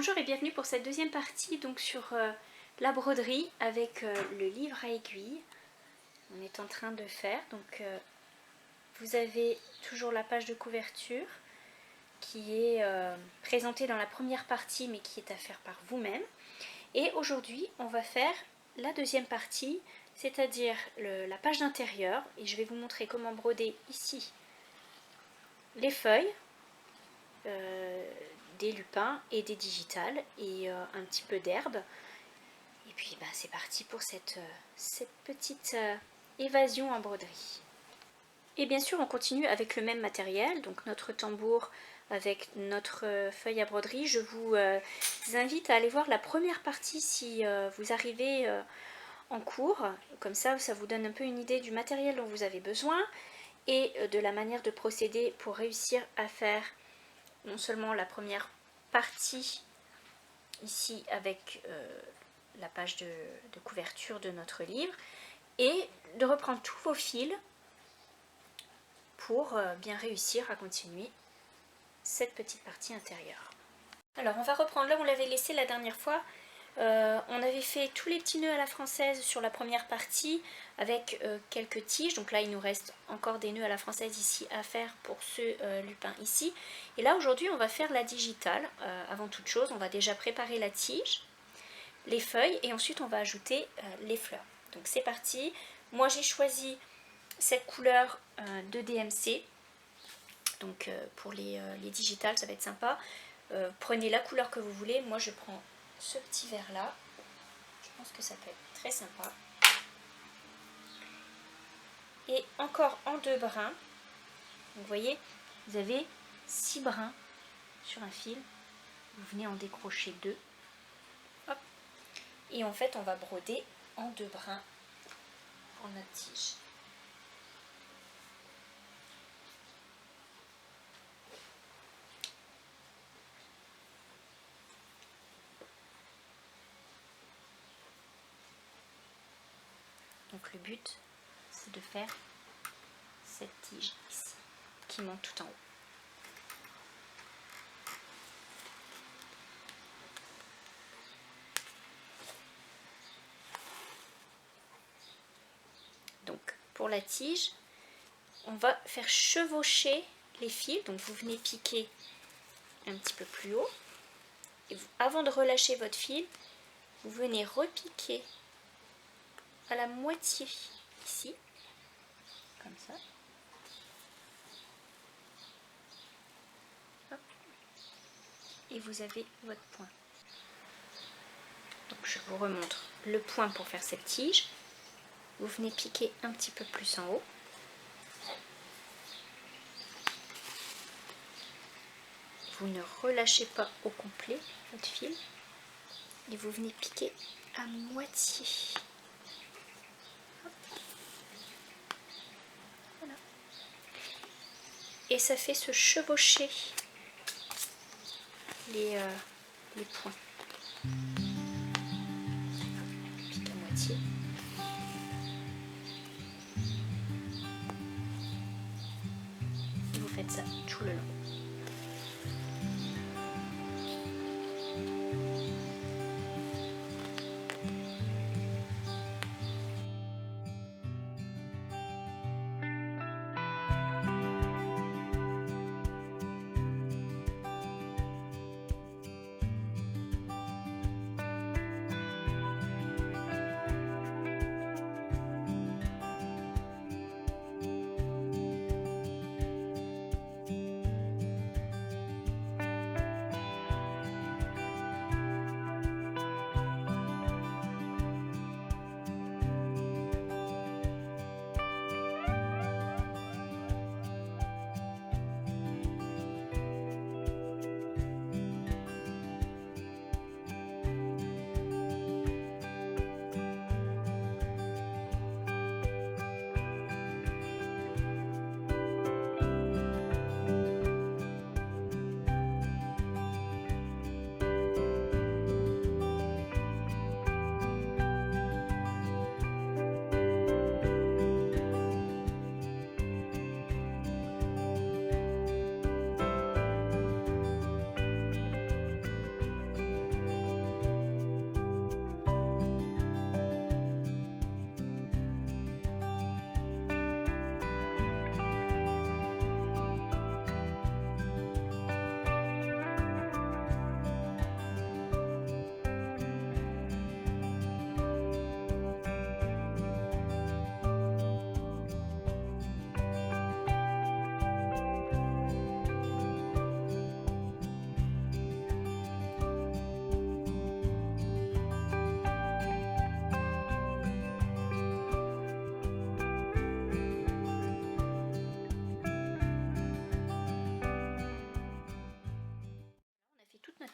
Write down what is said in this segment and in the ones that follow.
Bonjour et bienvenue pour cette deuxième partie donc sur la broderie avec le livre à aiguille. On est en train de faire, donc vous avez toujours la page de couverture qui est présentée dans la première partie mais qui est à faire par vous-même. Et aujourd'hui on va faire la deuxième partie, c'est-à-dire la page d'intérieur, et je vais vous montrer comment broder ici les feuilles, des lupins et des digitales et un petit peu d'herbe. Et puis c'est parti pour cette petite évasion en broderie. Et bien sûr on continue avec le même matériel, donc notre tambour avec notre feuille à broderie. Je vous invite à aller voir la première partie si vous arrivez en cours, comme ça vous donne un peu une idée du matériel dont vous avez besoin et de la manière de procéder pour réussir à faire non seulement la première partie ici avec la page de couverture de notre livre et de reprendre tous vos fils pour bien réussir à continuer cette petite partie intérieure. Alors on va reprendre là où on l'avait laissé la dernière fois. On avait fait tous les petits nœuds à la française sur la première partie avec quelques tiges, donc là il nous reste encore des nœuds à la française ici à faire pour ce lupin ici. Et là aujourd'hui on va faire la digitale. Avant toute chose on va déjà préparer la tige, les feuilles et ensuite on va ajouter les fleurs. Donc c'est parti. Moi j'ai choisi cette couleur de DMC, donc pour les digitales ça va être sympa. Prenez la couleur que vous voulez. Moi je prends ce petit vert là, je pense que ça peut être très sympa. Et encore en 2 brins, donc vous voyez, vous avez 6 brins sur un fil, vous venez en décrocher 2, hop, et en fait on va broder en 2 brins pour notre tige. Donc le but, c'est de faire cette tige ici, qui monte tout en haut. Donc pour la tige, on va faire chevaucher les fils, donc vous venez piquer un petit peu plus haut, et avant de relâcher votre fil, vous venez repiquer à la moitié ici, comme ça. Hop. Et vous avez votre point. Donc je vous remontre le point pour faire cette tige. Vous venez piquer un petit peu plus en haut. Vous ne relâchez pas au complet votre fil. Et vous venez piquer à moitié. Voilà. Et ça fait se chevaucher les points. Pique à moitié. Et vous faites ça tout le long.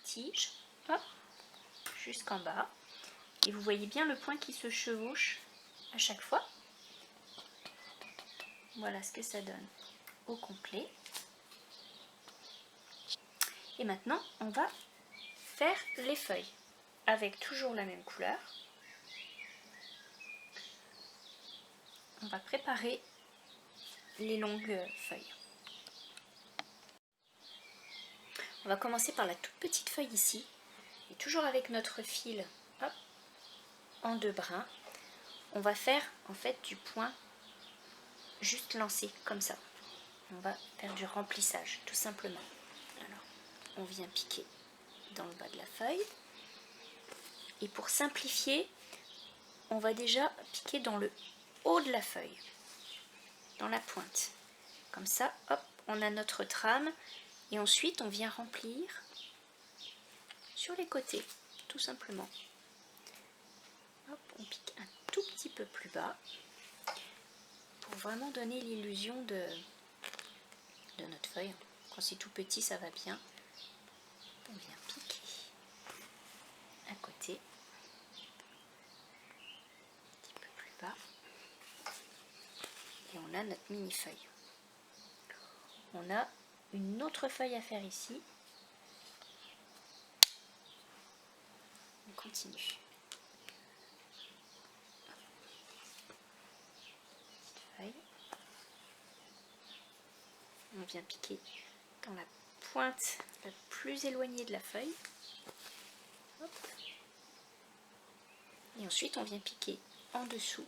tige, hop, jusqu'en bas. Et vous voyez bien le point qui se chevauche à chaque fois. Voilà ce que ça donne au complet. Et maintenant, on va faire les feuilles avec toujours la même couleur. On va préparer les longues feuilles. On va commencer par la toute petite feuille ici. Et toujours avec notre fil, hop, en 2 brins, on va faire en fait du point juste lancé comme ça. On va faire du remplissage tout simplement. Alors, on vient piquer dans le bas de la feuille. Et pour simplifier, on va déjà piquer dans le haut de la feuille, dans la pointe. Comme ça, hop, on a notre trame. Et ensuite, on vient remplir sur les côtés, tout simplement. Hop, on pique un tout petit peu plus bas pour vraiment donner l'illusion de notre feuille. Quand c'est tout petit, ça va bien. On vient piquer à côté, un petit peu plus bas. Et on a notre mini feuille. On a une autre feuille à faire ici. On continue. Feuille. On vient piquer dans la pointe la plus éloignée de la feuille. Hop. Et ensuite on vient piquer en dessous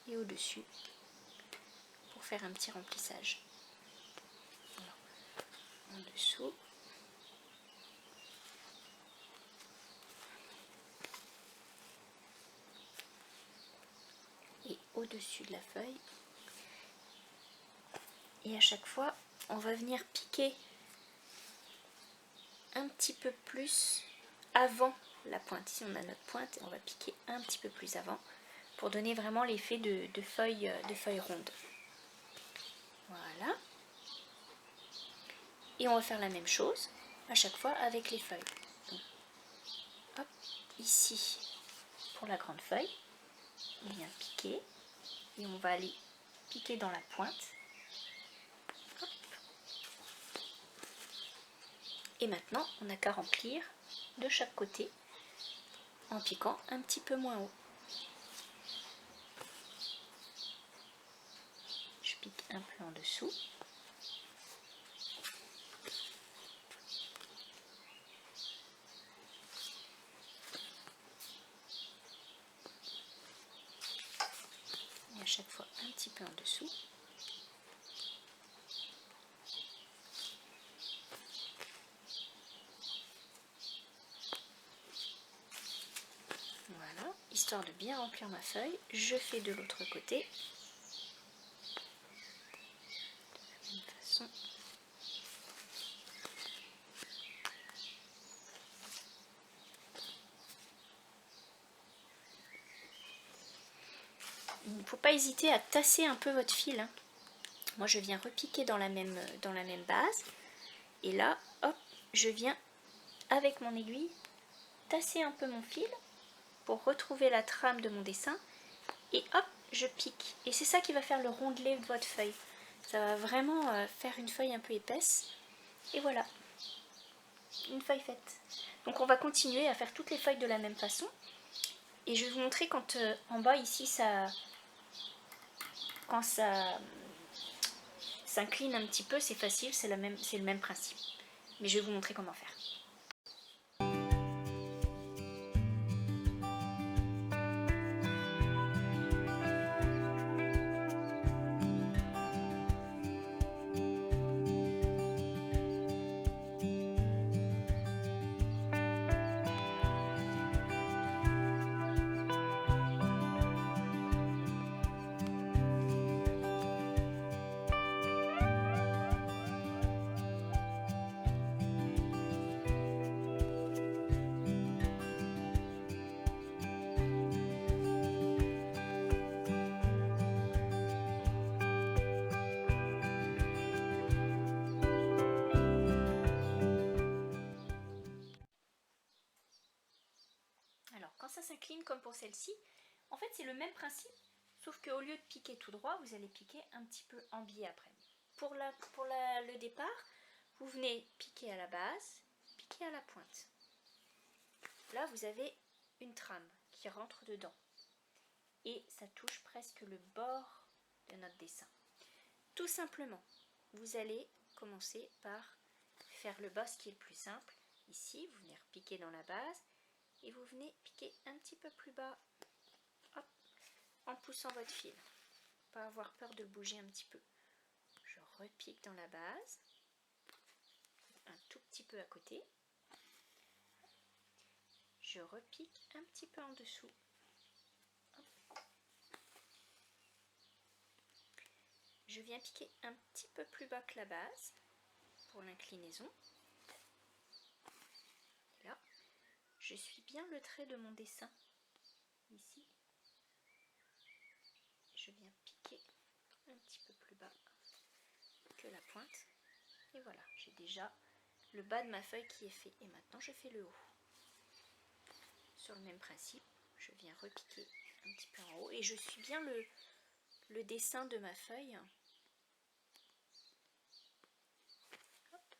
et au-dessus pour faire un petit remplissage. Alors, en dessous. Et au-dessus de la feuille. Et à chaque fois, on va venir piquer un petit peu plus avant la pointe. Ici, on a notre pointe et on va piquer un petit peu plus avant pour donner vraiment l'effet de feuilles rondes. Voilà. Et on va faire la même chose à chaque fois avec les feuilles. Donc, hop, ici, pour la grande feuille, on vient piquer et on va aller piquer dans la pointe. Hop. Et maintenant, on n'a qu'à remplir de chaque côté en piquant un petit peu moins haut. Je pique un peu en dessous. Et à chaque fois un petit peu en dessous. Voilà, histoire de bien remplir ma feuille, je fais de l'autre côté. De la même façon. Il ne faut pas hésiter à tasser un peu votre fil, hein. Moi je viens repiquer dans la même base. Et là, hop, je viens avec mon aiguille tasser un peu mon fil pour retrouver la trame de mon dessin. Et hop, je pique. Et c'est ça qui va faire le rondelet de votre feuille. Ça va vraiment faire une feuille un peu épaisse. Et voilà, une feuille faite. Donc on va continuer à faire toutes les feuilles de la même façon. Et je vais vous montrer quand en bas ici, quand ça s'incline un petit peu, c'est facile, c'est le même principe. Mais je vais vous montrer comment faire. pour celle-ci. En fait, c'est le même principe, sauf qu'au lieu de piquer tout droit, vous allez piquer un petit peu en biais après. Pour le départ, vous venez piquer à la base, piquer à la pointe. Là, vous avez une trame qui rentre dedans. Et ça touche presque le bord de notre dessin. Tout simplement, vous allez commencer par faire le bas, ce qui est le plus simple. Ici, vous venez repiquer dans la base et vous venez piquer un petit peu plus bas, hop, en poussant votre fil. Pas avoir peur de bouger un petit peu. Je repique dans la base, un tout petit peu à côté. Je repique un petit peu en dessous. Hop. Je viens piquer un petit peu plus bas que la base pour l'inclinaison. Et là, je suis bien le trait de mon dessin. Ici, je viens piquer un petit peu plus bas que la pointe. Et voilà, j'ai déjà le bas de ma feuille qui est fait. Et maintenant, je fais le haut. Sur le même principe, je viens repiquer un petit peu en haut. Et je suis bien le dessin de ma feuille. Hop.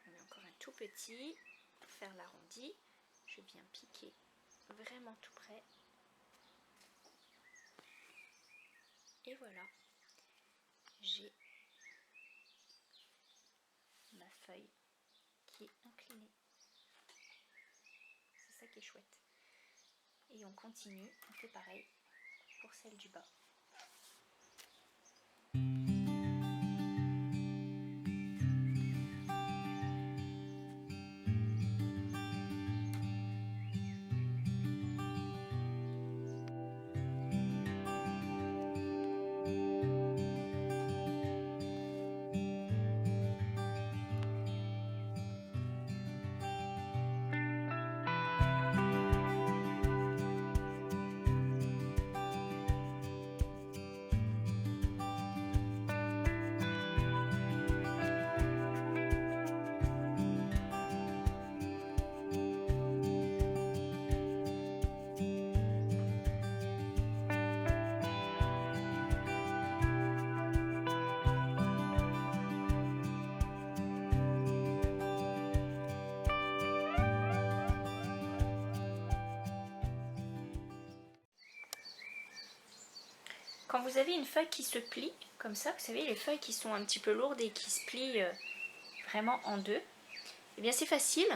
On met encore un tout petit. Pour faire l'arrondi, je viens piquer vraiment tout près. Et voilà, j'ai ma feuille qui est inclinée. C'est ça qui est chouette. Et on continue, on fait pareil pour celle du bas. Quand vous avez une feuille qui se plie, comme ça, vous savez, les feuilles qui sont un petit peu lourdes et qui se plient vraiment en deux, eh bien c'est facile.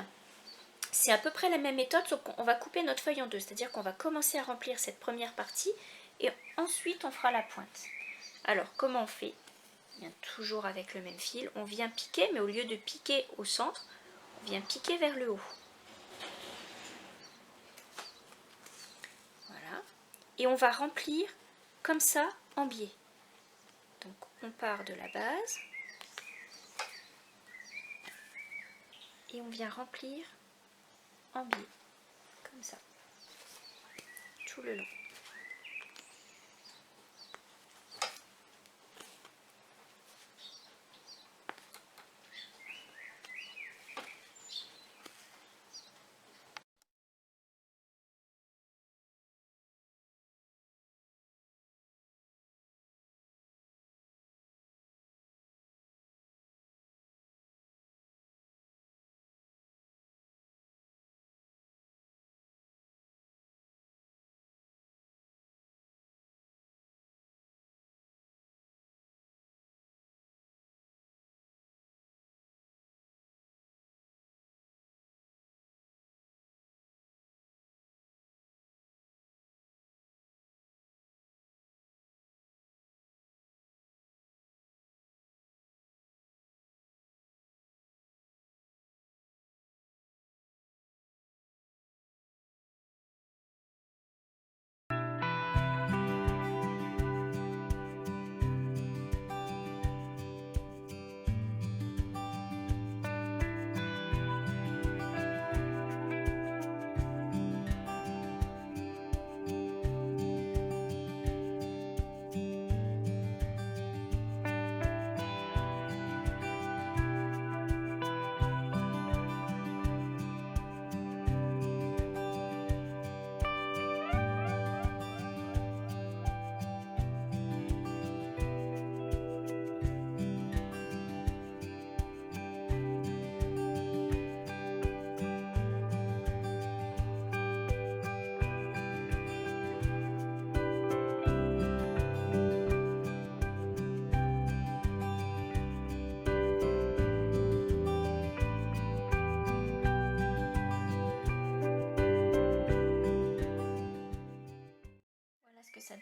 C'est à peu près la même méthode, sauf qu'on va couper notre feuille en deux. C'est-à-dire qu'on va commencer à remplir cette première partie et ensuite on fera la pointe. Alors, comment on fait? Bien, toujours avec le même fil. On vient piquer, mais au lieu de piquer au centre, on vient piquer vers le haut. Voilà. Et on va remplir comme ça en biais. Donc on part de la base et on vient remplir en biais, comme ça, tout le long.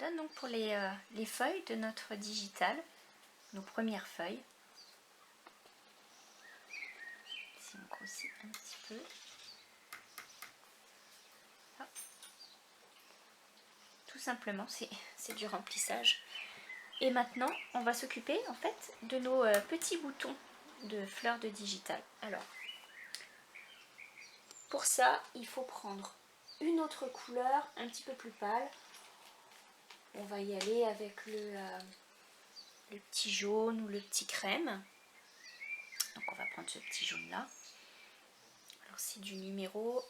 donne donc pour les feuilles de notre digital, nos premières feuilles. Si on grossit un petit peu. Hop. Tout simplement, c'est du remplissage. Et maintenant, on va s'occuper en fait de nos petits boutons de fleurs de digital. Alors, pour ça, il faut prendre une autre couleur un petit peu plus pâle. On va y aller avec le petit jaune ou le petit crème. Donc on va prendre ce petit jaune là. Alors c'est du numéro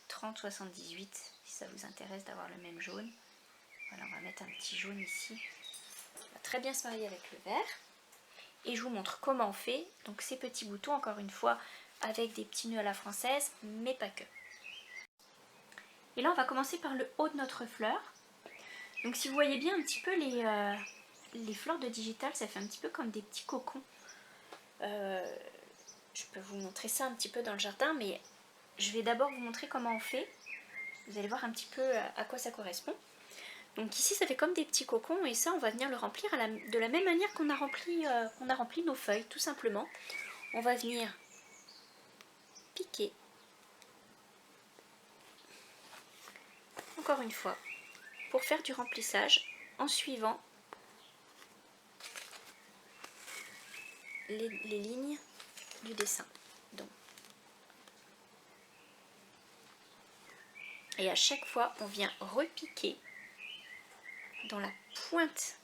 3078 si ça vous intéresse d'avoir le même jaune. Voilà, on va mettre un petit jaune ici. Il va très bien se marier avec le vert. Et je vous montre comment on fait. Donc ces petits boutons, encore une fois, avec des petits nœuds à la française, mais pas que. Et là on va commencer par le haut de notre fleur. Donc si vous voyez bien un petit peu les fleurs de digital, ça fait un petit peu comme des petits cocons. Je peux vous montrer ça un petit peu dans le jardin, mais je vais d'abord vous montrer comment on fait. Vous allez voir un petit peu à quoi ça correspond. Donc ici ça fait comme des petits cocons et ça on va venir le remplir de la même manière qu'on a rempli nos feuilles, tout simplement. On va venir piquer. Encore une fois, pour faire du remplissage en suivant les lignes du dessin. Donc. Et à chaque fois, on vient repiquer dans la pointe.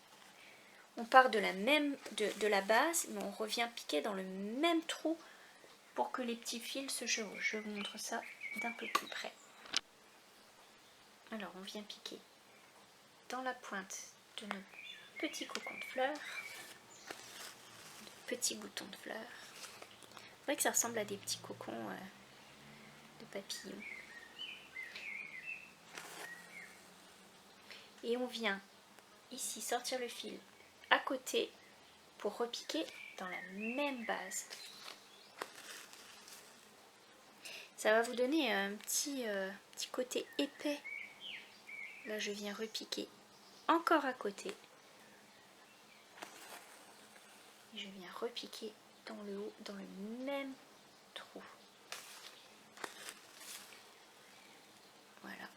On part de la base, mais on revient piquer dans le même trou pour que les petits fils se chevauchent. Je vous montre ça d'un peu plus près. Alors, on vient piquer dans la pointe de nos petits cocons de fleurs, de petits boutons de fleurs. C'est vrai que ça ressemble à des petits cocons de papillons. Et on vient ici sortir le fil à côté pour repiquer dans la même base. Ça va vous donner un petit côté épais. Là je viens repiquer encore à côté. Et je viens repiquer dans le haut, dans le même trou. Voilà.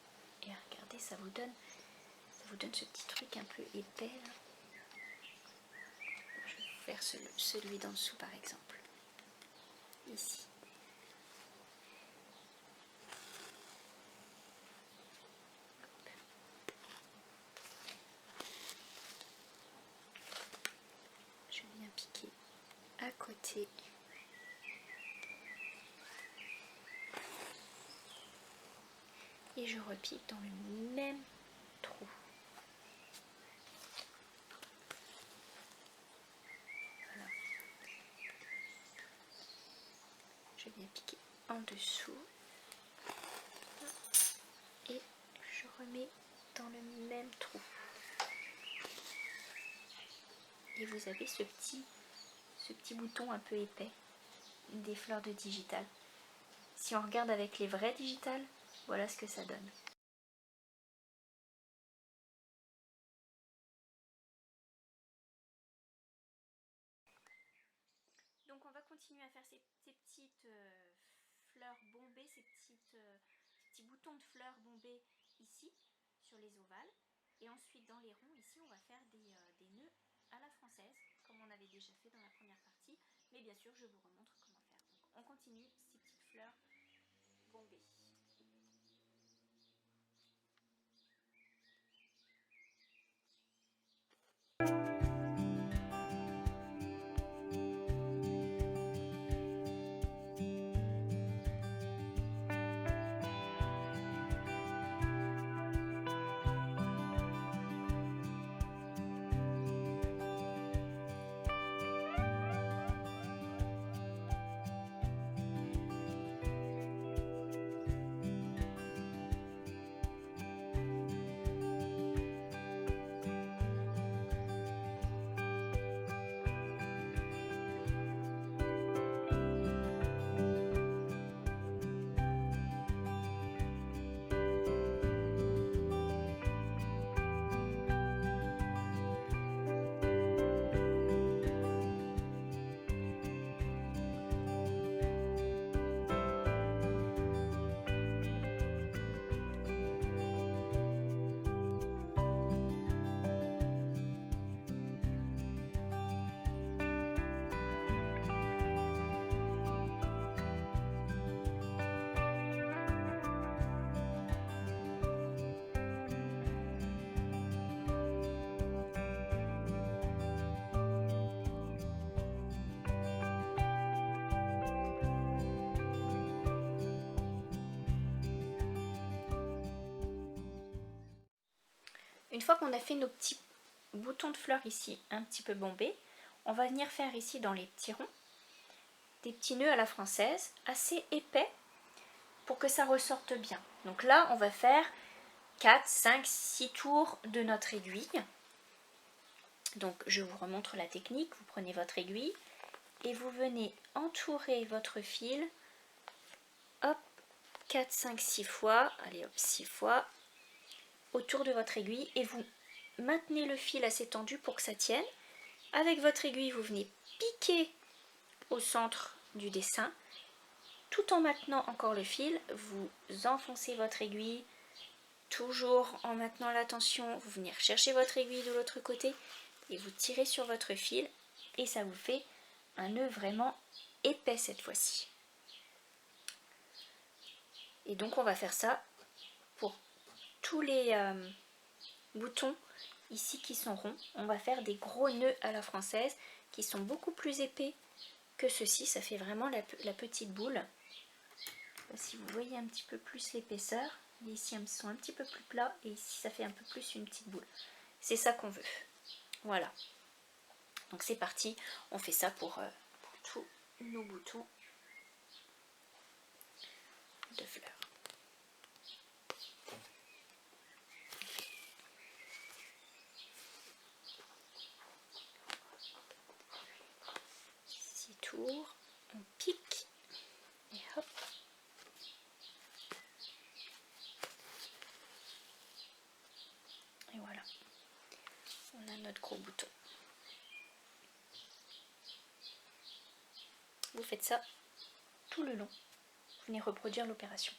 Et regardez, ça vous donne ce petit truc un peu épais là. Je vais vous faire celui d'en dessous par exemple. Ici. Je viens piquer à côté. Et je repique dans le même trou. Voilà. Je viens piquer en dessous. Et je remets dans le même trou. Et vous avez ce petit bouton un peu épais des fleurs de digital. Si on regarde avec les vrais digital, voilà ce que ça donne. Donc on va continuer à faire ces petites fleurs bombées, ces petits boutons de fleurs bombés ici sur les ovales. Et ensuite dans les ronds ici on va faire des nœuds à la française comme on avait déjà fait dans la première partie. Mais bien sûr je vous remontre comment faire. Donc on continue ces petites fleurs bombées. Une fois qu'on a fait nos petits boutons de fleurs ici un petit peu bombés, on va venir faire ici dans les petits ronds des petits nœuds à la française assez épais pour que ça ressorte bien. Donc là on va faire 4, 5, 6 tours de notre aiguille. Donc je vous remontre la technique, vous prenez votre aiguille et vous venez entourer votre fil, hop, 4, 5, 6 fois, allez hop, 6 fois, autour de votre aiguille et vous maintenez le fil assez tendu pour que ça tienne. Avec votre aiguille, vous venez piquer au centre du dessin. Tout en maintenant encore le fil, vous enfoncez votre aiguille, toujours en maintenant la tension, vous venez chercher votre aiguille de l'autre côté et vous tirez sur votre fil et ça vous fait un nœud vraiment épais cette fois-ci. Et donc on va faire ça pour tous les boutons ici qui sont ronds. On va faire des gros nœuds à la française qui sont beaucoup plus épais que ceci. Ça fait vraiment la petite boule. Si vous voyez un petit peu plus l'épaisseur, ici ils sont un petit peu plus plats et ici ça fait un peu plus une petite boule. C'est ça qu'on veut. Voilà. Donc c'est parti, on fait ça pour tous nos boutons de fleurs. Six tours, on pique et hop. Et voilà, on a notre gros bouton. Vous faites ça tout le long. Vous venez reproduire l'opération.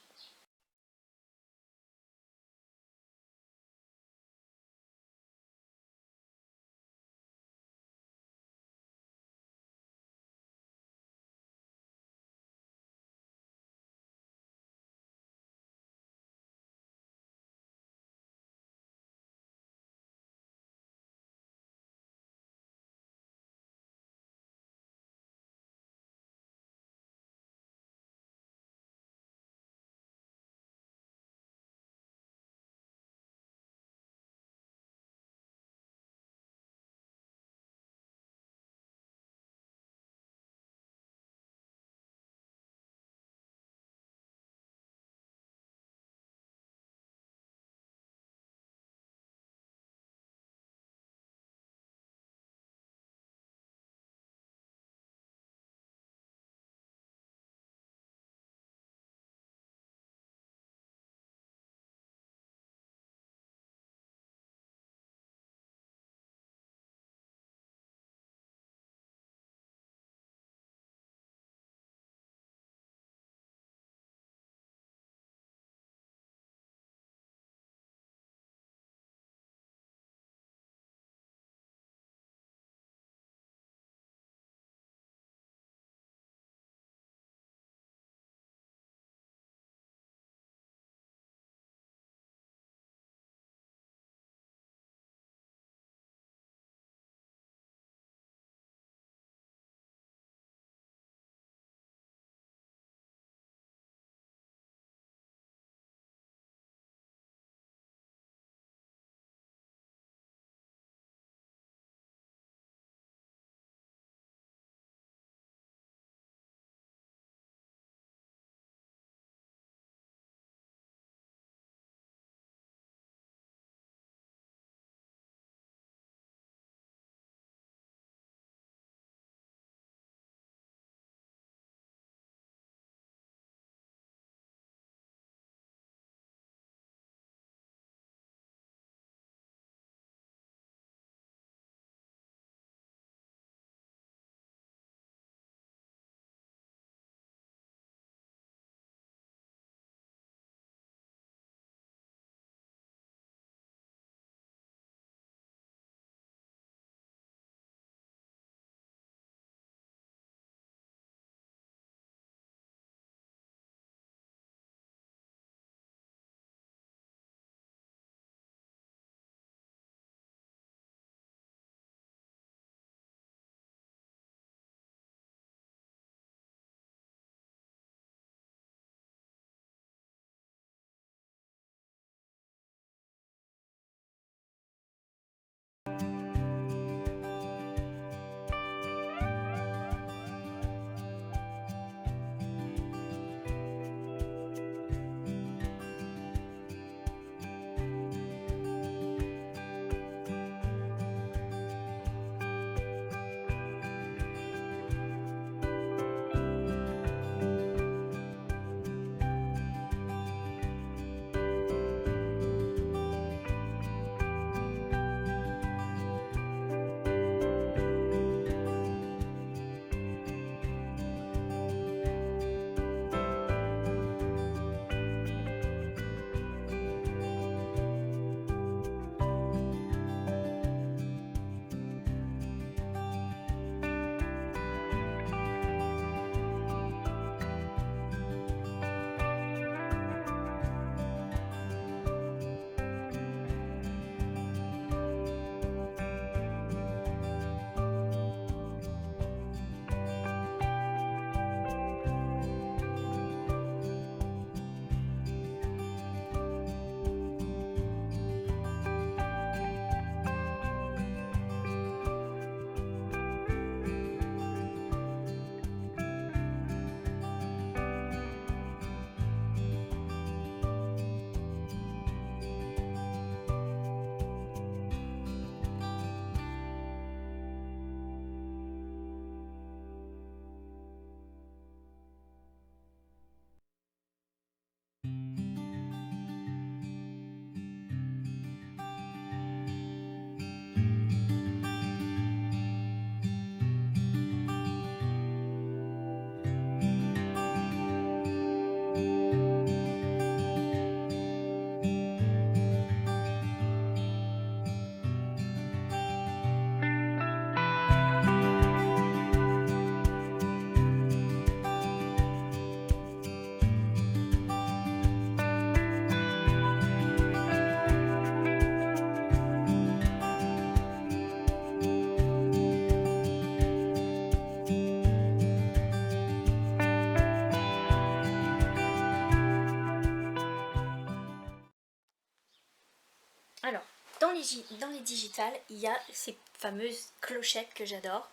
Alors, dans les digitales, il y a ces fameuses clochettes que j'adore.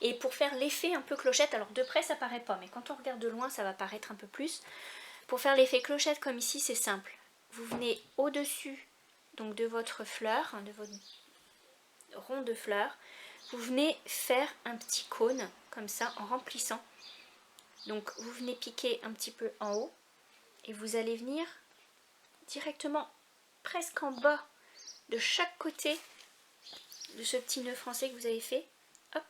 Et pour faire l'effet un peu clochette, alors de près ça paraît pas, mais quand on regarde de loin ça va paraître un peu plus. Pour faire l'effet clochette comme ici, c'est simple. Vous venez au-dessus donc de votre fleur, de votre rond de fleur, vous venez faire un petit cône comme ça en remplissant. Donc vous venez piquer un petit peu en haut et vous allez venir directement presque en bas de chaque côté de ce petit nœud français que vous avez fait. Hop,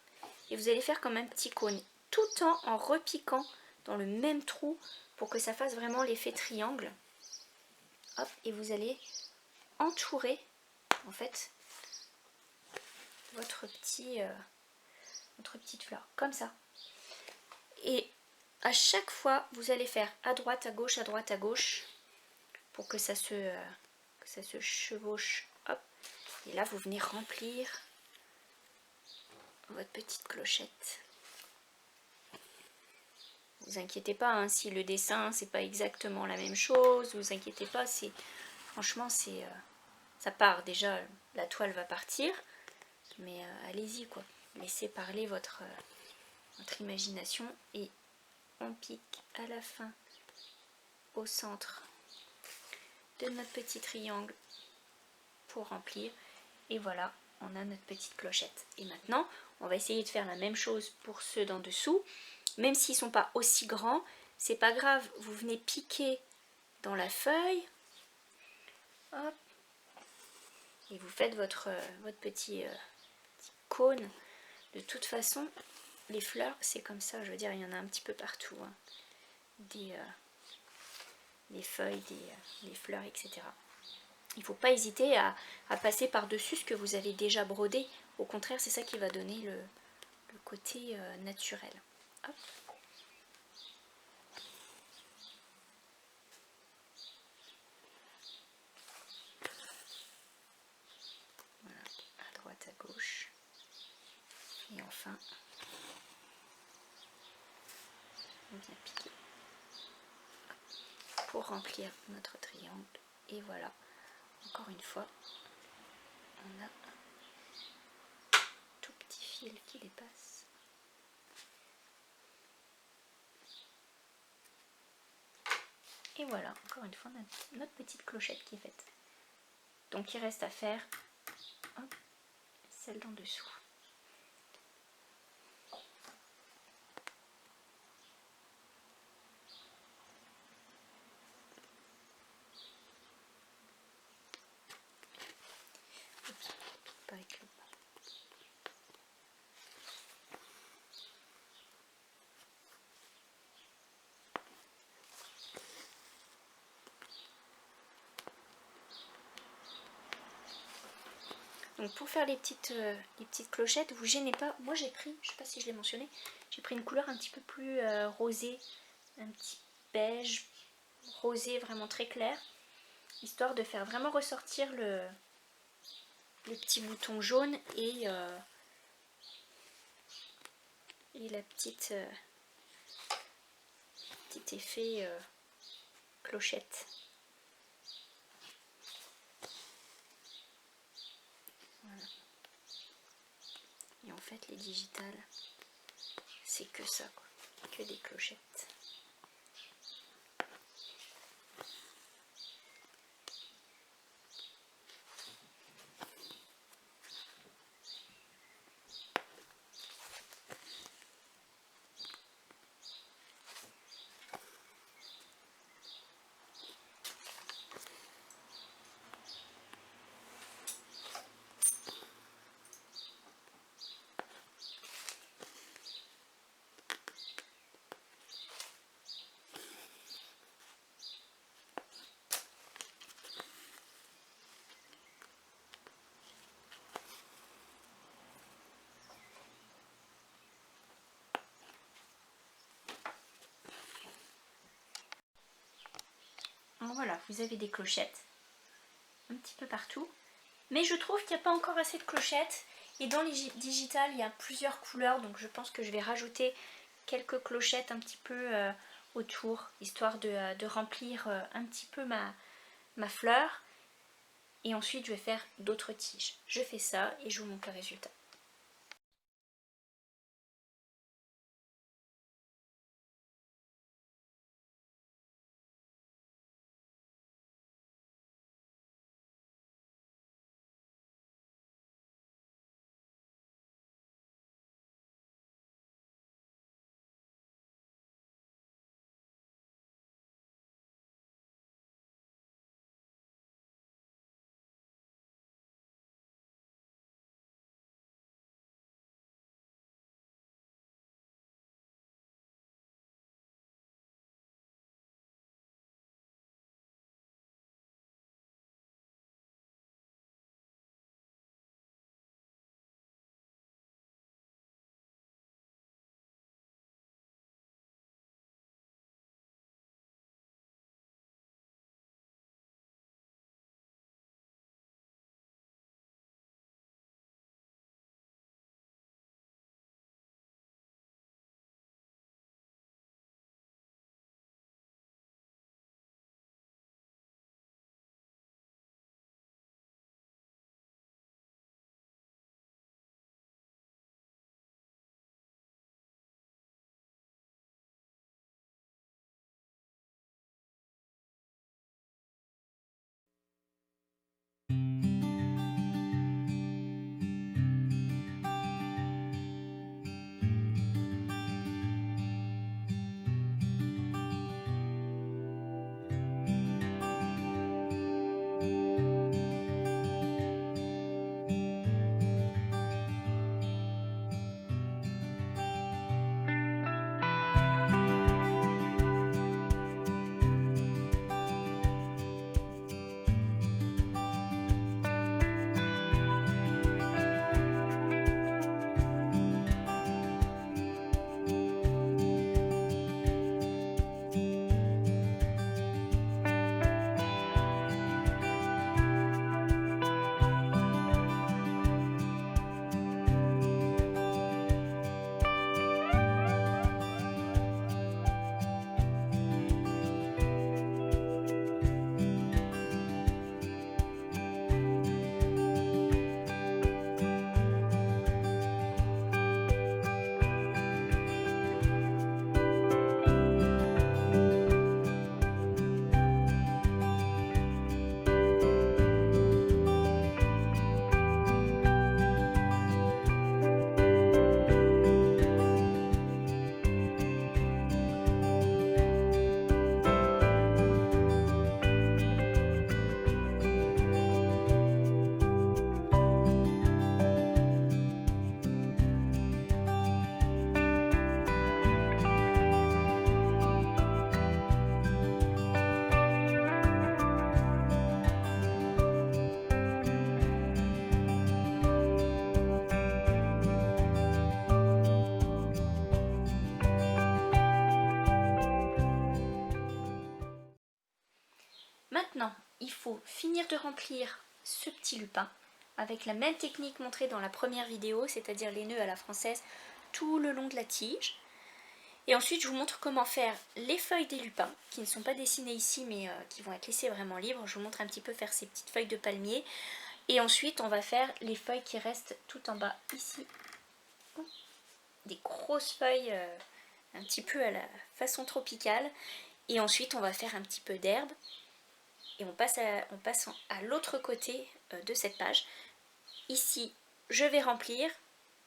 et vous allez faire comme un petit cône, tout le temps en repiquant dans le même trou pour que ça fasse vraiment l'effet triangle. Hop, et vous allez entourer en fait votre petite fleur comme ça. Et à chaque fois vous allez faire à droite à gauche pour que ça se chevauche. Hop, et là vous venez remplir votre petite clochette. Vous inquiétez pas, hein, si le dessin c'est pas exactement la même chose, vous inquiétez pas, c'est franchement c'est ça part déjà, la toile va partir, mais allez-y quoi, laissez parler votre imagination et on pique à la fin au centre de notre petit triangle pour remplir et voilà, on a notre petite clochette. Et maintenant on va essayer de faire la même chose pour ceux d'en dessous, même s'ils ne sont pas aussi grands, c'est pas grave, vous venez piquer dans la feuille, hop, et vous faites votre petit cône. De toute façon, les fleurs, c'est comme ça, je veux dire, il y en a un petit peu partout, hein. Des feuilles, des fleurs, etc. Il ne faut pas hésiter à passer par-dessus ce que vous avez déjà brodé. Au contraire, c'est ça qui va donner le côté naturel. Hop. Voilà, à droite, à gauche. Et enfin, on vient piquer pour remplir notre triangle. Et voilà, encore une fois, on a un tout petit fil qui dépasse. Et voilà, encore une fois, notre petite clochette qui est faite. Donc il reste à faire hop, celle d'en dessous. Oups, pas avec le bas. Donc pour faire les petites clochettes, vous gênez pas. Moi j'ai pris, je sais pas si je l'ai mentionné, j'ai pris une couleur un petit peu plus rosée, un petit beige rosé vraiment très clair, histoire de faire vraiment ressortir le petit bouton jaune et la petit effet clochette. Voilà. Et en fait les digitales, c'est que ça quoi, que des clochettes. Voilà, vous avez des clochettes un petit peu partout, mais je trouve qu'il n'y a pas encore assez de clochettes et dans les digitales il y a plusieurs couleurs, donc je pense que je vais rajouter quelques clochettes un petit peu autour, histoire de remplir un petit peu ma fleur. et ensuite je vais faire d'autres tiges. Je fais ça et je vous montre le résultat. Maintenant, il faut finir de remplir ce petit lupin avec la même technique montrée dans la première vidéo, c'est-à-dire les nœuds à la française tout le long de la tige. Et ensuite, je vous montre comment faire les feuilles des lupins, qui ne sont pas dessinées ici, mais qui vont être laissées vraiment libres. Je vous montre un petit peu faire ces petites feuilles de palmier. Et ensuite, on va faire les feuilles qui restent tout en bas, ici. Des grosses feuilles, un petit peu à la façon tropicale. Et ensuite, on va faire un petit peu d'herbe. Et on passe à l'autre côté de cette page. Ici, je vais remplir.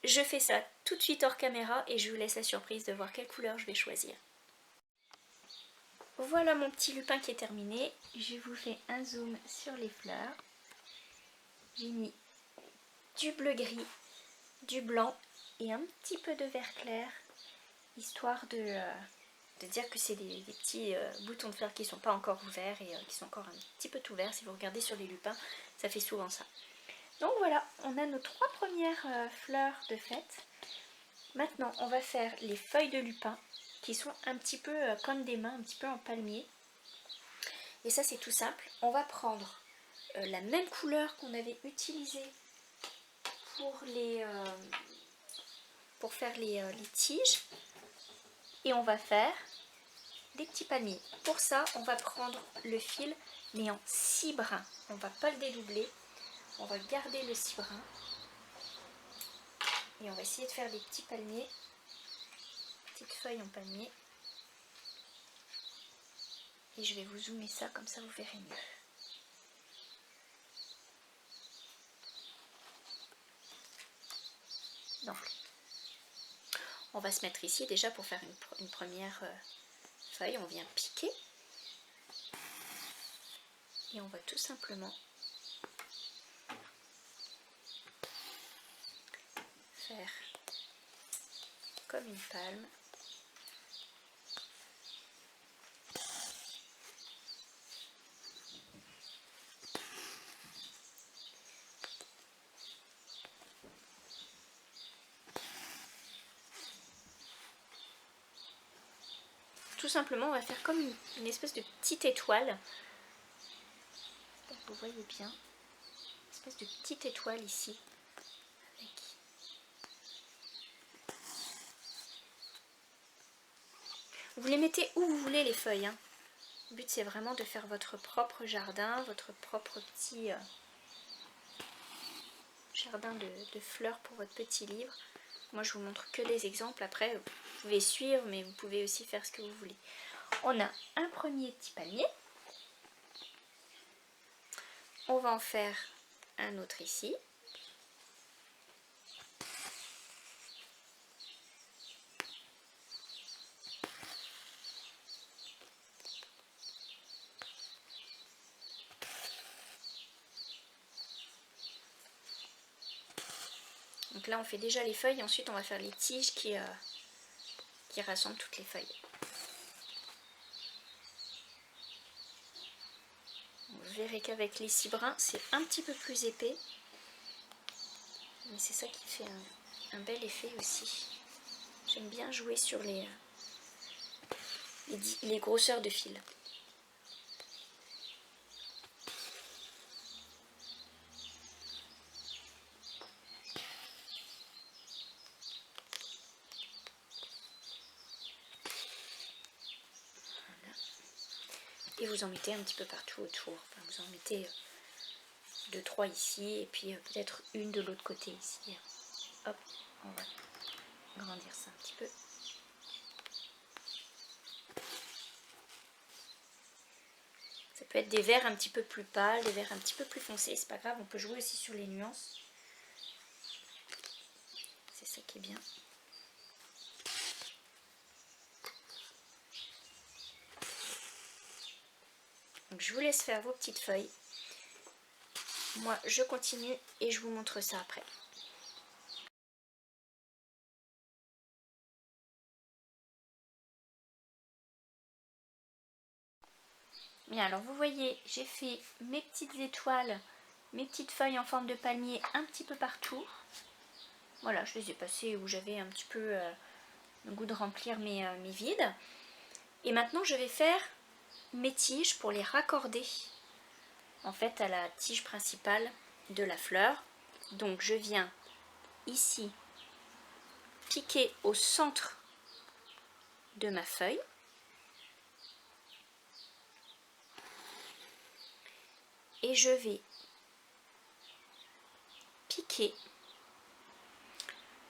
Je fais ça tout de suite hors caméra et je vous laisse la surprise de voir quelle couleur je vais choisir. Voilà mon petit lupin qui est terminé. Je vous fais un zoom sur les fleurs. J'ai mis du bleu gris, du blanc et un petit peu de vert clair, histoire de dire que c'est des petits boutons de fleurs qui ne sont pas encore ouverts et qui sont encore un petit peu tout verts. Si vous regardez sur les lupins, ça fait souvent ça. Donc voilà, on a nos 3 premières fleurs de fête. Maintenant, on va faire les feuilles de lupin qui sont un petit peu comme des mains, un petit peu en palmier. Et ça, c'est tout simple. On va prendre la même couleur qu'on avait utilisée pour faire les tiges. Et on va faire des petits palmiers. Pour ça, on va prendre le fil, mais en 6 brins. On ne va pas le dédoubler. On va garder le 6 brins. Et on va essayer de faire des petits palmiers. Petites feuilles en palmier. Et je vais vous zoomer ça, comme ça vous verrez mieux. Donc, on va se mettre ici déjà pour faire une première feuille. On vient piquer. Et on va tout simplement faire comme une palme. Tout simplement, on va faire comme une espèce de petite étoile. Vous voyez bien, une espèce de petite étoile ici. Vous les mettez où vous voulez les feuilles. Hein. Le but c'est vraiment de faire votre propre jardin, votre propre petit jardin de fleurs pour votre petit livre. Moi je vous montre que des exemples, après vous pouvez suivre mais vous pouvez aussi faire ce que vous voulez. On a un premier petit palmier. On va en faire un autre ici. Donc là on fait déjà les feuilles, ensuite on va faire les tiges qui rassemblent toutes les feuilles. Vous verrez qu'avec les 6 brins c'est un petit peu plus épais. Mais c'est ça qui fait un bel effet aussi. J'aime bien jouer sur les grosseurs de fil. Et vous en mettez un petit peu partout autour. Enfin, vous en mettez 2-3 ici et puis peut-être une de l'autre côté ici. Hop, on va grandir ça un petit peu. Ça peut être des verts un petit peu plus pâles, des verts un petit peu plus foncés, c'est pas grave, on peut jouer aussi sur les nuances. C'est ça qui est bien. Donc je vous laisse faire vos petites feuilles. Moi je continue et je vous montre ça après. Bien, alors vous voyez, j'ai fait mes petites étoiles, mes petites feuilles en forme de palmier un petit peu partout. Voilà, je les ai passées où j'avais un petit peu le goût de remplir mes vides. Et maintenant je vais faire mes tiges pour les raccorder en fait à la tige principale de la fleur. Donc je viens ici piquer au centre de ma feuille. Et je vais piquer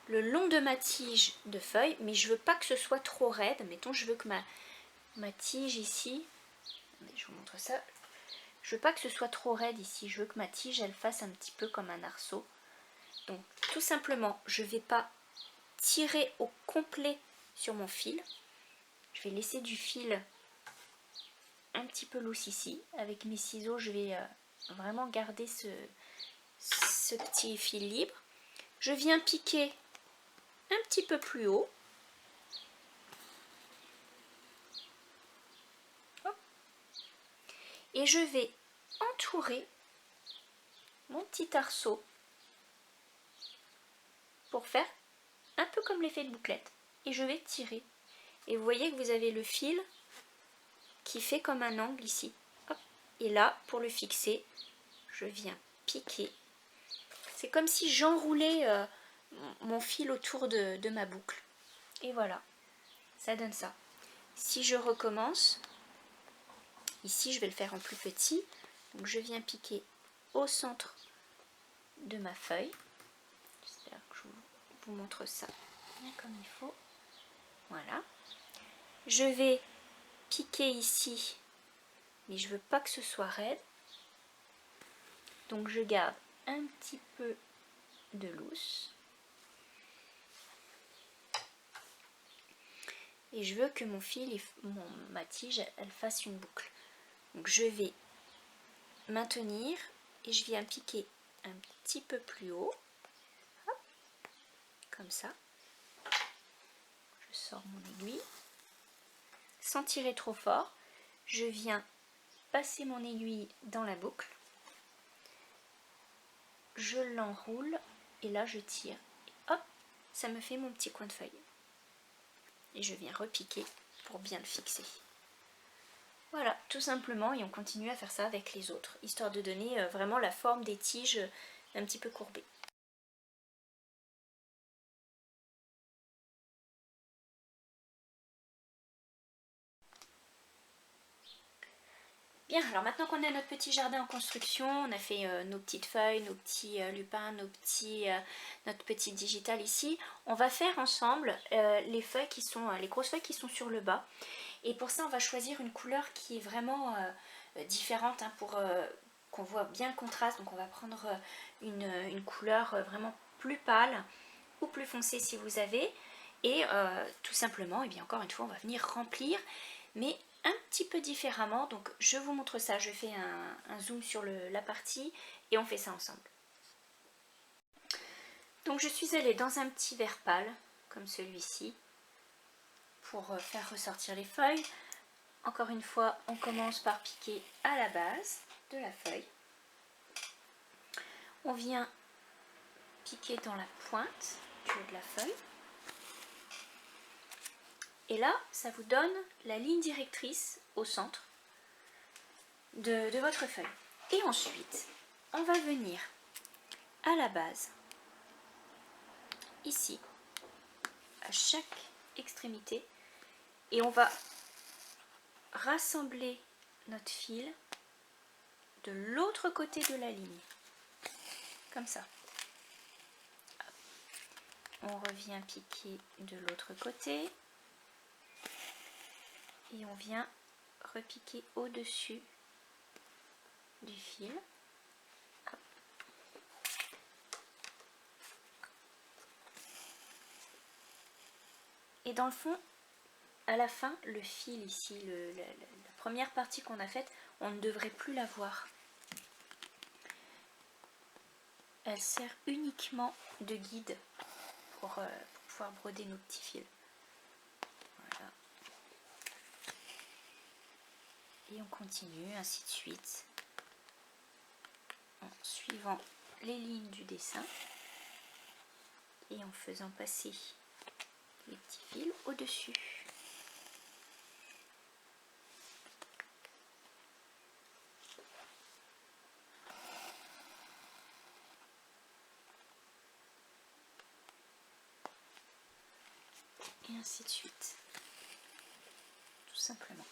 le long de ma tige de feuille, mais je veux pas que ce soit trop raide. Mettons, je veux que ma tige ici, je vous montre ça, je veux pas que ce soit trop raide ici, je veux que ma tige elle fasse un petit peu comme un arceau. Donc tout simplement, je vais pas tirer au complet sur mon fil, je vais laisser du fil un petit peu lousse ici. Avec mes ciseaux, je vais vraiment garder ce petit fil libre. Je viens piquer un petit peu plus haut. Hop. Et je vais entourer mon petit arceau pour faire un peu comme l'effet de bouclette. Et je vais tirer. Et vous voyez que vous avez le fil qui fait comme un angle ici. Hop. Et là, pour le fixer, je viens piquer. C'est comme si j'enroulais mon fil autour de ma boucle. Et voilà, ça donne ça. Si je recommence, ici je vais le faire en plus petit, donc je viens piquer au centre de ma feuille. J'espère que je vous montre ça bien comme il faut. Voilà. Je vais piquer ici, mais je veux pas que ce soit raide. Donc je garde un petit peu de loose. Et je veux que mon fil, ma tige, elle fasse une boucle. Donc je vais maintenir et je viens piquer un petit peu plus haut. Hop, comme ça. Je sors mon aiguille. Sans tirer trop fort, je viens passer mon aiguille dans la boucle. Je l'enroule et là je tire. Et hop, ça me fait mon petit coin de feuille. Et je viens repiquer pour bien le fixer. Voilà, tout simplement, et on continue à faire ça avec les autres, histoire de donner vraiment la forme des tiges un petit peu courbées. Bien, alors maintenant qu'on a notre petit jardin en construction, on a fait nos petites feuilles, nos petits lupins, notre petit digital ici, on va faire ensemble les feuilles qui sont, les grosses feuilles qui sont sur le bas. Et pour ça, on va choisir une couleur qui est vraiment différente hein, pour qu'on voit bien le contraste. Donc on va prendre une couleur vraiment plus pâle ou plus foncée si vous avez. Et tout simplement, et bien encore une fois, on va venir remplir, mais un petit peu différemment. Donc je vous montre ça, je fais un zoom sur la partie et on fait ça ensemble. Donc je suis allée dans un petit vert pâle, comme celui-ci, pour faire ressortir les feuilles. Encore une fois, on commence par piquer à la base de la feuille. On vient piquer dans la pointe de la feuille. Et là, ça vous donne la ligne directrice au centre de votre feuille. Et ensuite, on va venir à la base, ici, à chaque extrémité, et on va rassembler notre fil de l'autre côté de la ligne, comme ça. On revient piquer de l'autre côté et on vient repiquer au-dessus du fil. Hop. Et dans le fond, à la fin, le fil ici, la première partie qu'on a faite, on ne devrait plus la voir. Elle sert uniquement de guide pour pouvoir broder nos petits fils. Voilà. Et on continue, ainsi de suite, en suivant les lignes du dessin et en faisant passer les petits fils au-dessus. Et ainsi de suite, tout simplement.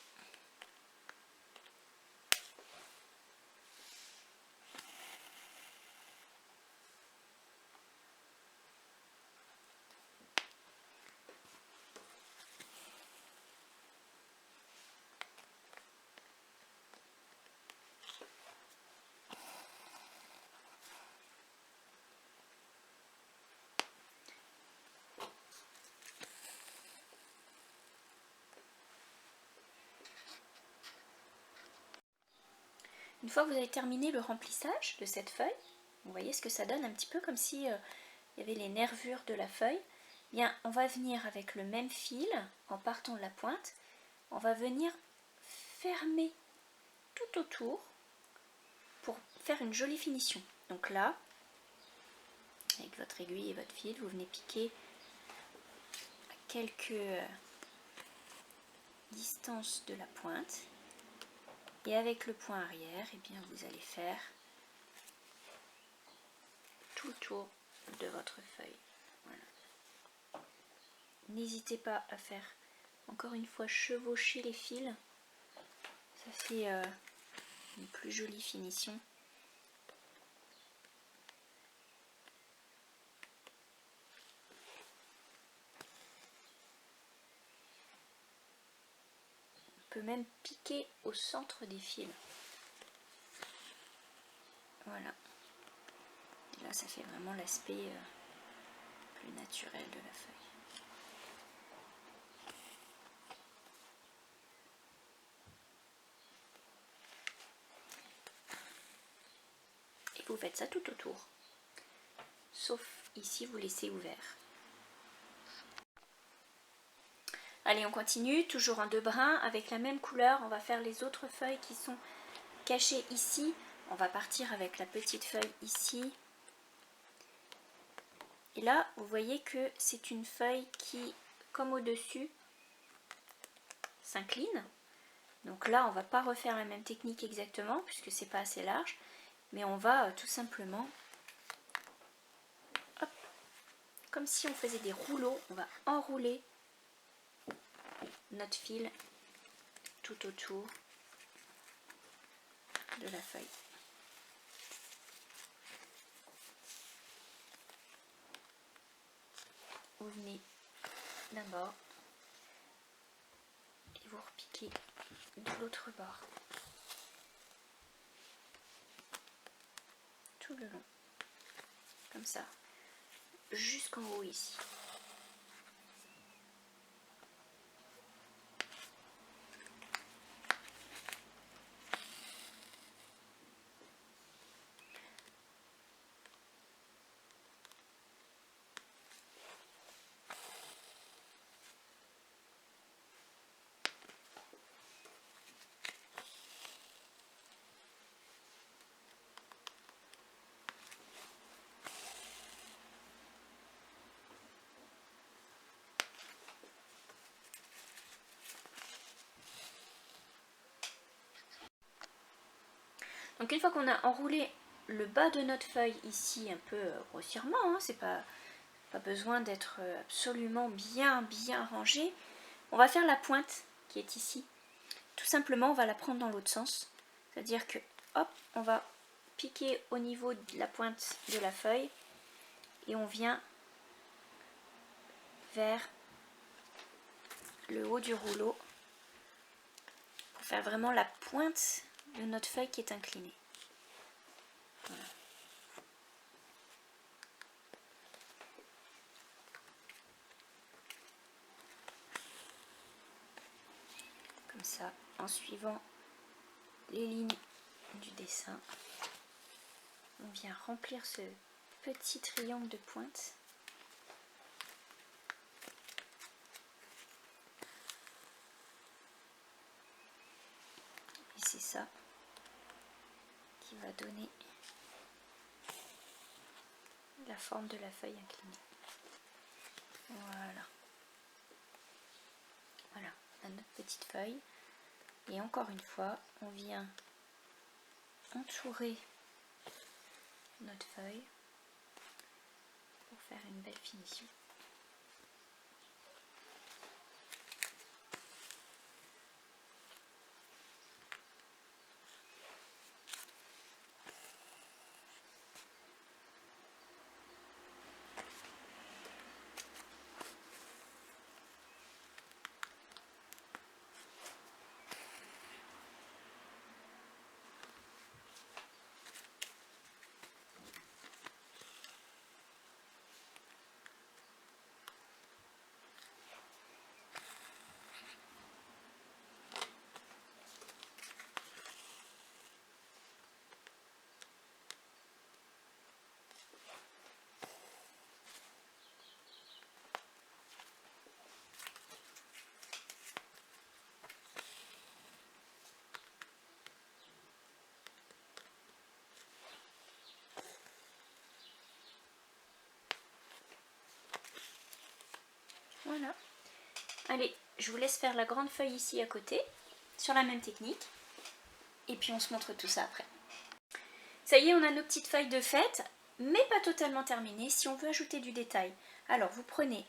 Une fois que vous avez terminé le remplissage de cette feuille, vous voyez ce que ça donne, un petit peu comme si il y avait les nervures de la feuille. Bien, on va venir avec le même fil, en partant de la pointe, on va venir fermer tout autour pour faire une jolie finition. Donc là, avec votre aiguille et votre fil, vous venez piquer à quelques distances de la pointe. Et avec le point arrière, eh bien, vous allez faire tout le tour de votre feuille. Voilà. N'hésitez pas à faire encore une fois chevaucher les fils. Ça fait une plus jolie finition. On peut même piquer au centre des fils. Voilà. Et là, ça fait vraiment l'aspect plus naturel de la feuille. Et vous faites ça tout autour. Sauf ici, vous laissez ouvert. Allez, on continue, toujours en 2 brins, avec la même couleur. On va faire les autres feuilles qui sont cachées ici. On va partir avec la petite feuille ici. Et là, vous voyez que c'est une feuille qui, comme au-dessus, s'incline. Donc là, on ne va pas refaire la même technique exactement, puisque c'est pas assez large. Mais on va tout simplement, hop, comme si on faisait des rouleaux, on va enrouler notre fil tout autour de la feuille. Vous venez d'un bord et vous repiquez de l'autre bord. Tout le long. Comme ça. Jusqu'en haut ici. Donc une fois qu'on a enroulé le bas de notre feuille ici un peu grossièrement, hein, c'est pas besoin d'être absolument bien rangé, on va faire la pointe qui est ici. Tout simplement, on va la prendre dans l'autre sens, c'est-à-dire que hop, on va piquer au niveau de la pointe de la feuille et on vient vers le haut du rouleau pour faire vraiment la pointe de notre feuille qui est inclinée. Voilà. Comme ça, en suivant les lignes du dessin, on vient remplir ce petit triangle de pointe. Et c'est ça qui va donner la forme de la feuille inclinée. Voilà. Voilà, on a notre petite feuille. Et encore une fois, on vient entourer notre feuille pour faire une belle finition. Voilà. Allez, je vous laisse faire la grande feuille ici à côté, sur la même technique. Et puis on se montre tout ça après. Ça y est, on a nos petites feuilles de fête, mais pas totalement terminées. Si on veut ajouter du détail, alors vous prenez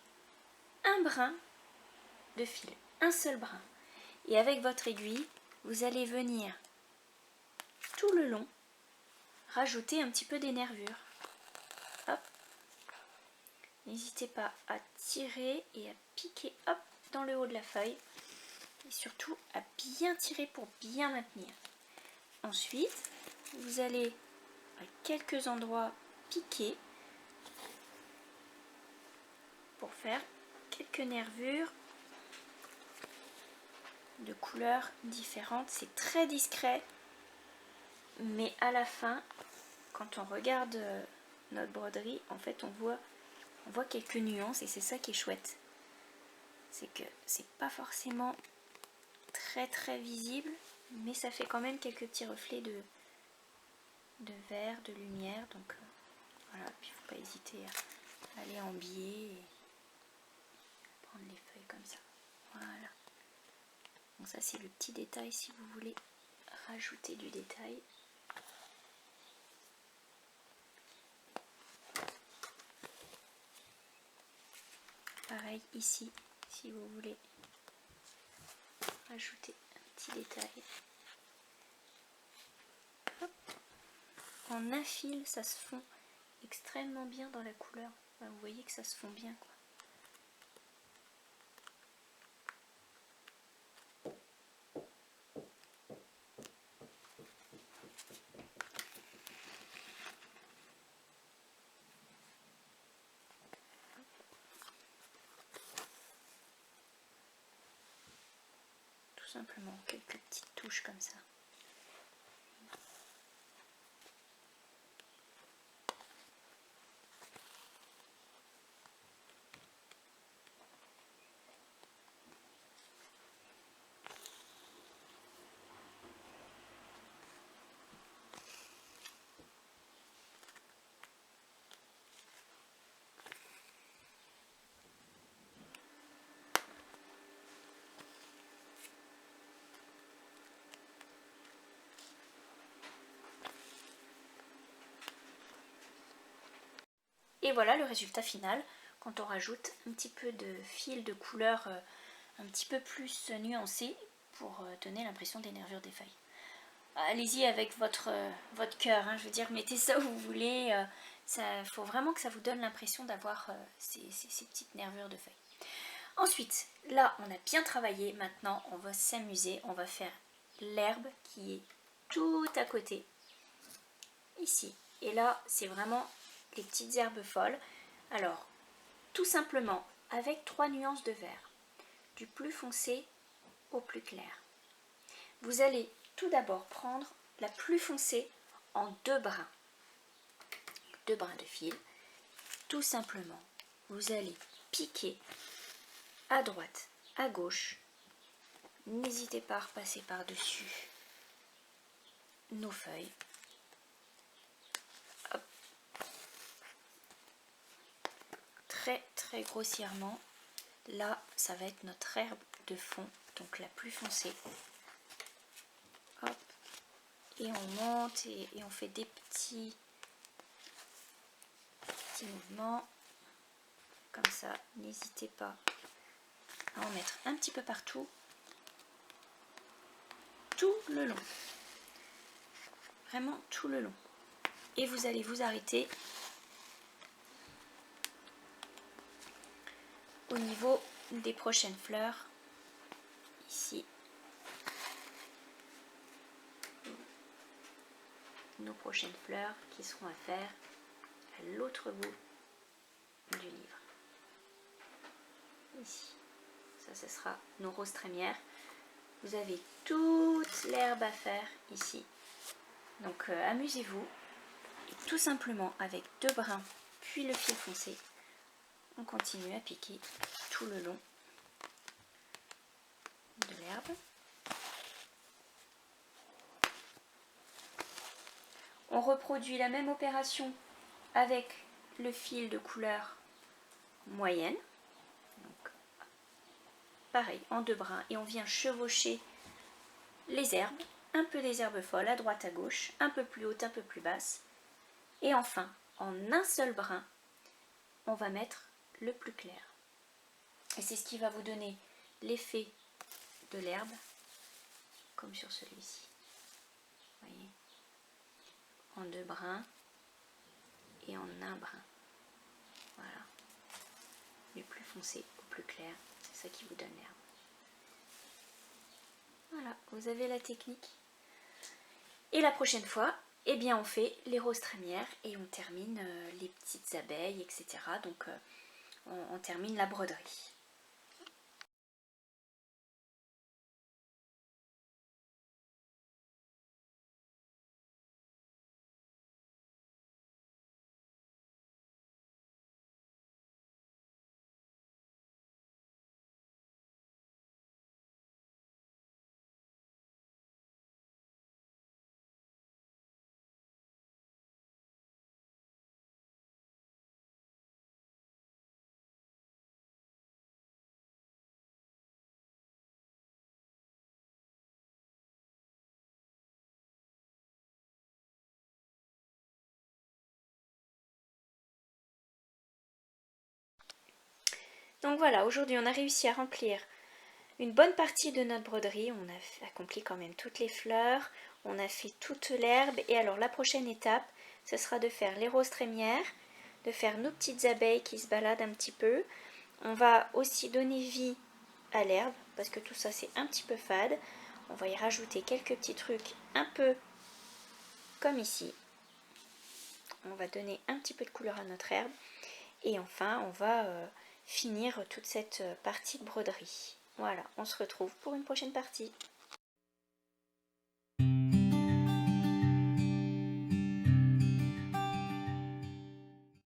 un brin de fil un seul brin. Et avec votre aiguille, vous allez venir tout le long rajouter un petit peu des nervures. Hop. N'hésitez pas à tirer et à piquer hop, dans le haut de la feuille. Et surtout à bien tirer pour bien maintenir. Ensuite, vous allez à quelques endroits piquer pour faire quelques nervures de couleurs différentes. C'est très discret, mais à la fin, quand on regarde notre broderie, en fait on voit quelques nuances et c'est ça qui est chouette. C'est que c'est pas forcément très visible, mais ça fait quand même quelques petits reflets de vert, de lumière. Donc voilà, puis il ne faut pas hésiter à aller en biais et prendre les feuilles comme ça. Voilà. Donc ça c'est le petit détail si vous voulez rajouter du détail. Pareil ici, si vous voulez rajouter un petit détail. Hop. En un fil, ça se fond extrêmement bien dans la couleur. Enfin, vous voyez que ça se fond bien, quoi. Tout simplement quelques petites touches comme ça. Et voilà le résultat final quand on rajoute un petit peu de fil de couleur un petit peu plus nuancé pour donner l'impression des nervures des feuilles. Allez-y avec votre cœur, hein, je veux dire, mettez ça où vous voulez. Il faut vraiment que ça vous donne l'impression d'avoir ces petites nervures de feuilles. Ensuite, là on a bien travaillé, maintenant on va s'amuser, on va faire l'herbe qui est tout à côté, ici. Et là c'est vraiment les petites herbes folles. Alors, tout simplement, avec 3 nuances de vert, du plus foncé au plus clair. Vous allez tout d'abord prendre la plus foncée en 2 brins. 2 brins de fil. Tout simplement, vous allez piquer à droite, à gauche. N'hésitez pas à repasser par-dessus nos feuilles. Hop. Très grossièrement. Là, ça va être notre herbe de fond, donc la plus foncée. Hop. Et on monte et on fait des petits mouvements comme ça. N'hésitez pas à en mettre un petit peu partout, tout le long, vraiment tout le long. Et vous allez vous arrêter au niveau des prochaines fleurs, ici. Nos prochaines fleurs qui seront à faire à l'autre bout du livre. Ici. Ça, ce sera nos roses trémières. Vous avez toute l'herbe à faire ici. Donc amusez-vous. Et tout simplement avec 2 brins, puis le fil foncé, on continue à piquer tout le long de l'herbe. On reproduit la même opération avec le fil de couleur moyenne. Donc, pareil, en 2 brins. Et on vient chevaucher les herbes, un peu des herbes folles à droite à gauche, un peu plus haute, un peu plus basse. Et enfin, en un seul brin, on va mettre le plus clair. Et c'est ce qui va vous donner l'effet de l'herbe, comme sur celui-ci. Vous voyez, en 2 brins et en 1 brin. Voilà. Du plus foncé au plus clair, c'est ça qui vous donne l'herbe. Voilà, vous avez la technique. Et la prochaine fois, eh bien on fait les roses trémières et on termine les petites abeilles, etc. Donc on termine la broderie. Donc voilà, aujourd'hui on a réussi à remplir une bonne partie de notre broderie. On a accompli quand même toutes les fleurs, on a fait toute l'herbe. Et alors la prochaine étape, ce sera de faire les roses trémières, de faire nos petites abeilles qui se baladent un petit peu. On va aussi donner vie à l'herbe, parce que tout ça c'est un petit peu fade. On va y rajouter quelques petits trucs un peu comme ici. On va donner un petit peu de couleur à notre herbe. Et enfin, on va finir toute cette partie de broderie. Voilà, on se retrouve pour une prochaine partie.